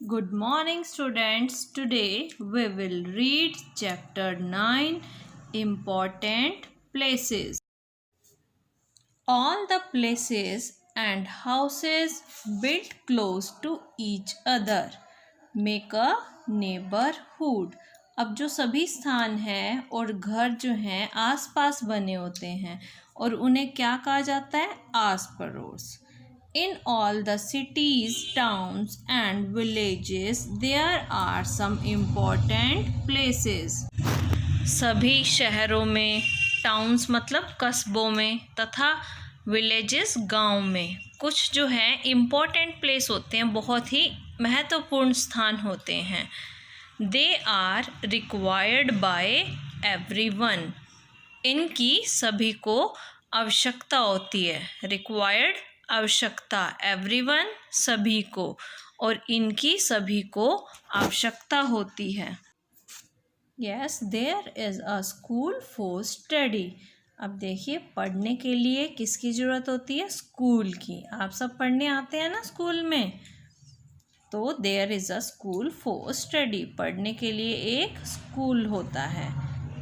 Good morning, students. Today we will read chapter 9 Important Places. All the places and houses built close to each other make a neighborhood. अब जो सभी स्थान हैं और घर जो हैं आसपास बने होते हैं और उन्हें क्या कहा जाता है? आस पड़ोस. In all the cities, towns and villages, there are some important places. सभी शहरों में, टाउन्स मतलब कस्बों में तथा विलेजेस गांव में कुछ जो है इम्पोर्टेंट प्लेस होते हैं, बहुत ही महत्वपूर्ण स्थान होते हैं. They are required by everyone. इनकी सभी को आवश्यकता होती है. रिक्वायर्ड आवश्यकता, एवरीवन सभी को, और इनकी सभी को आवश्यकता होती है. Yes, there is a school for study. अब देखिए, पढ़ने के लिए किसकी ज़रूरत होती है? स्कूल की. आप सब पढ़ने आते हैं ना स्कूल में, तो there is a school for study. पढ़ने के लिए एक स्कूल होता है.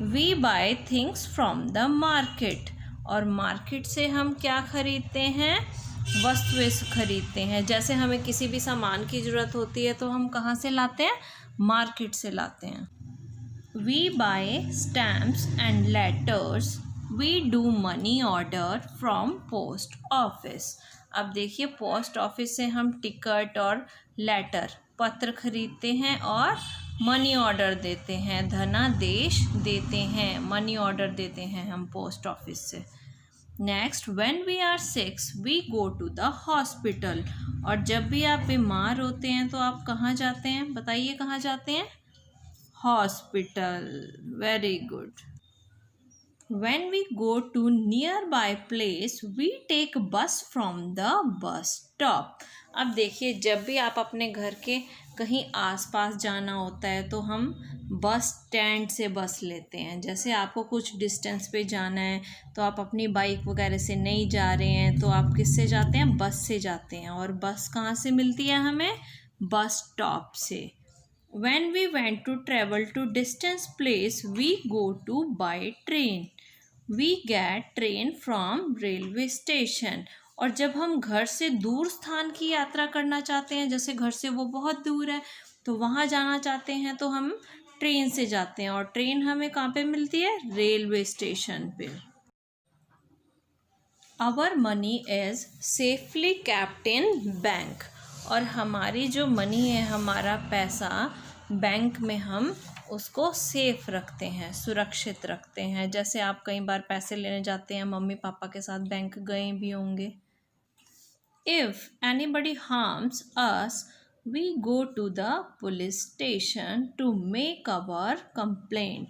We buy things from the market. और मार्केट से हम क्या खरीदते हैं? वस्तुएं खरीदते हैं. जैसे हमें किसी भी सामान की ज़रूरत होती है तो हम कहाँ से लाते हैं? मार्केट से लाते हैं. We buy stamps and letters. We do money order from post office. अब देखिए, पोस्ट ऑफिस से हम टिकट और लेटर, पत्र खरीदते हैं और मनी ऑर्डर देते हैं, धनादेश देते हैं, मनी ऑर्डर देते हैं हम पोस्ट ऑफिस से. Next, when we are sick we go to the hospital. और जब भी आप बीमार होते हैं तो आप कहाँ जाते हैं? बताइए, कहाँ जाते हैं? Hospital. Very good. When we go to nearby place, we take bus from the bus stop. अब देखिए, जब भी आप अपने घर के कहीं आसपास जाना होता है तो हम बस स्टैंड से बस लेते हैं. जैसे आपको कुछ डिस्टेंस पे जाना है तो आप अपनी बाइक वगैरह से नहीं जा रहे हैं तो आप किससे जाते हैं? बस से जाते हैं. और बस कहाँ से मिलती है हमें? बस स्टॉप से. When we went to travel to distance place, we go to by train. We get train from railway station. और जब हम घर से दूर स्थान की यात्रा करना चाहते हैं, जैसे घर से वो बहुत दूर है तो वहाँ जाना चाहते हैं तो हम ट्रेन से जाते हैं. और ट्रेन हमें कहाँ पे मिलती है? रेलवे स्टेशन पे. Our money is safely kept in bank. और हमारी जो मनी है, हमारा पैसा, बैंक में हम उसको सेफ रखते हैं, सुरक्षित रखते हैं. जैसे आप कई बार पैसे लेने जाते हैं, मम्मी पापा के साथ बैंक गए भी होंगे. If anybody harms us we go to the police station to make our complaint.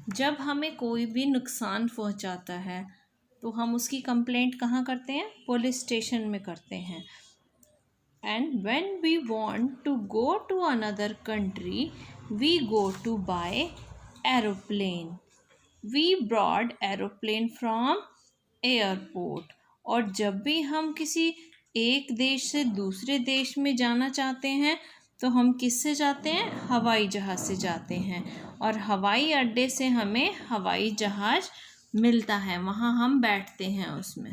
जब हमें कोई भी नुकसान पहुंचाता है तो हम उसकी कंप्लेंट कहाँ करते हैं? पुलिस स्टेशन में करते हैं. And when we want to go to another country, we go to buy aeroplane. We brought aeroplane from airport. और जब भी हम किसी एक देश से दूसरे देश में जाना चाहते हैं तो हम किससे जाते हैं? हवाई जहाज़ से जाते हैं. और हवाई अड्डे से हमें हवाई जहाज़ मिलता है, वहाँ हम बैठते हैं उसमें.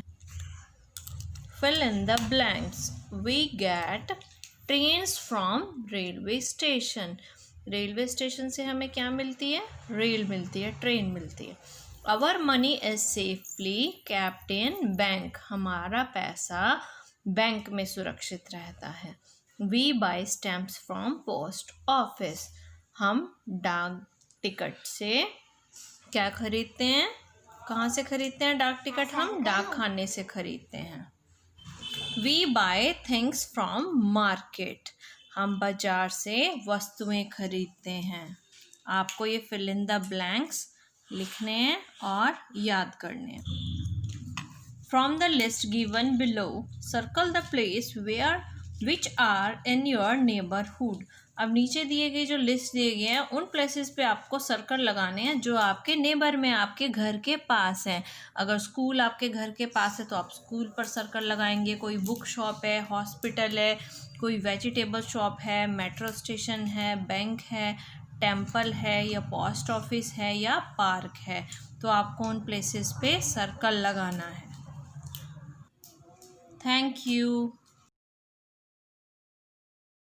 Fill in the blanks. We get trains from railway station. Railway station से हमें क्या मिलती है? रेल मिलती है, ट्रेन मिलती है. Our money is safely kept in bank. हमारा पैसा बैंक में सुरक्षित रहता है. We buy stamps from post office. हम डाक टिकट से क्या खरीदते हैं? कहाँ से खरीदते हैं डाक टिकट? हम डाक खाने से खरीदते हैं. We buy things from market. हम बाजार से वस्तुएं खरीदते हैं. आपको ये फिल इन द ब्लैंक्स लिखने हैं और याद करने हैं. From the list given below circle the place where which are in your neighbourhood. अब नीचे दिए गए जो लिस्ट दिए गए हैं उन प्लेसेस पे आपको सर्कल लगाने हैं जो आपके नेबर में, आपके घर के पास हैं। अगर स्कूल आपके घर के पास है तो आप स्कूल पर सर्कल लगाएंगे, कोई बुक शॉप है, हॉस्पिटल है, कोई वेजिटेबल शॉप है, मेट्रो स्टेशन है, बैंक है, टेम्पल है या पोस्ट ऑफिस है या पार्क है, तो आपको उन प्लेसेस पे सर्कल लगाना है। Thank you.